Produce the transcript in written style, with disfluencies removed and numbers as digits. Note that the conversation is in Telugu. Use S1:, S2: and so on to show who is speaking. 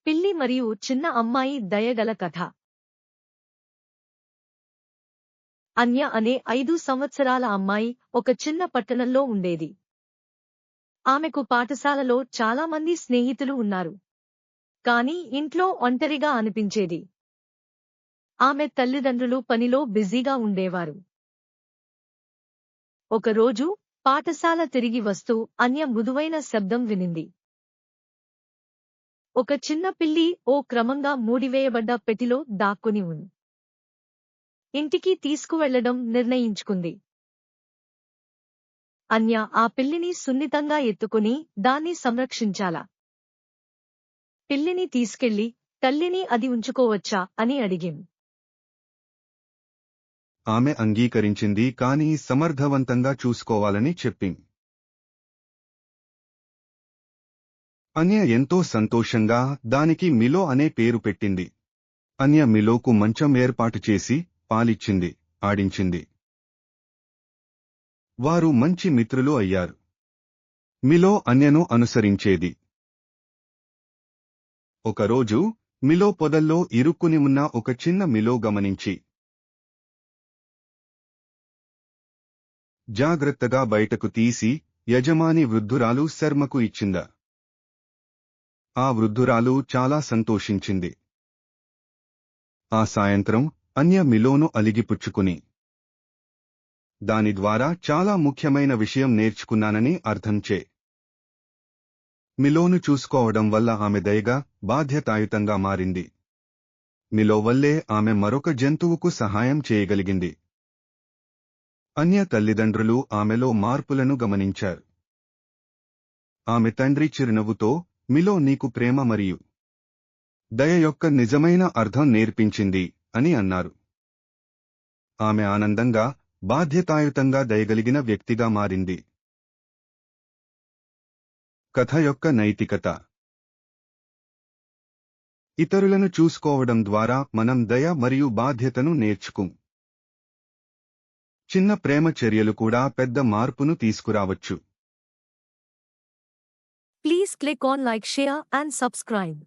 S1: పిల్లి మరియు చిన్న అమ్మాయి దయగల కథ. అన్య అనే 5 సంవత్సరాల అమ్మాయి ఒక చిన్న పట్టణంలో ఉండేది. ఆమెకు పాఠశాలలో చాలా మంది స్నేహితులు ఉన్నారు. కానీ ఇంట్లో ఒంటరిగా అనిపించేది. ఆమె తల్లిదండ్రులు పనిలో బిజీగా ఉండేవారు. ఒకరోజు పాఠశాల తిరిగి వస్తూ అన్య మృదువైన శబ్దం వినింది. ఒక చిన్న పిల్లి క్రమంగా మూడివేయబడ్డ పెట్టెలో దాక్కుని ఉంది. ఇంటికి తీసుకువెళ్లడం నిర్ణయించుకుంది. అన్య ఆ పిల్లిని సున్నితంగా ఎత్తుకుని దాన్ని సంరక్షించాలా. పిల్లిని తీసుకెళ్లి తల్లిని అది ఉంచుకోవచ్చా అని అడిగింది.
S2: ఆమె అంగీకరించింది, కానీ సమర్థవంతంగా చూసుకోవాలని చెప్పింది. అన్య ఎంతో సంతోషంగా దానికి మిలో అనే పేరు పెట్టింది. అన్య మిలోకు మంచం ఏర్పాటు చేసి పాలిచ్చింది, ఆడించింది. వారు మంచి మిత్రులు అయ్యారు. మిలో అన్యను అనుసరించేది. ఒకరోజు మిలో పొదల్లో ఇరుక్కుని ఉన్న ఒక చిన్న మిలో గమనించి జాగ్రత్తగా బయటకు తీసి యజమాని వృద్ధురాలు శర్మకు ఇచ్చిందా. ఆ వృద్ధురాలు చాలా సంతోషించింది. ఆ సాయంత్రం అన్య మిలోను అలిగిపుచ్చుకుని దాని ద్వారా చాలా ముఖ్యమైన విషయం నేర్చుకున్నానని అర్థంచే. మిలోను చూసుకోవడం వల్ల ఆమె దయగా, బాధ్యతాయుతంగా మారింది. మిలో వల్లే ఆమె మరొక జంతువుకు సహాయం చేయగలిగింది. అన్య తల్లిదండ్రులు ఆమెలో మార్పులను గమనించారు. ఆమె తండ్రి చిరునవ్వుతో, మిలో నీకు ప్రేమ మరియు దయ యొక్క నిజమైన అర్థం నేర్పించింది అని అన్నారు. ఆమె ఆనందంగా, బాధ్యతాయుతంగా దయగలిగిన వ్యక్తిగా మారింది. కథ యొక్క నైతికత. ఇతరులను చూసుకోవడం ద్వారా మనం దయ మరియు బాధ్యతను నేర్చుకుం. చిన్న ప్రేమ చర్యలు కూడా పెద్ద మార్పును తీసుకురావచ్చు.
S1: Please click on like, share and subscribe.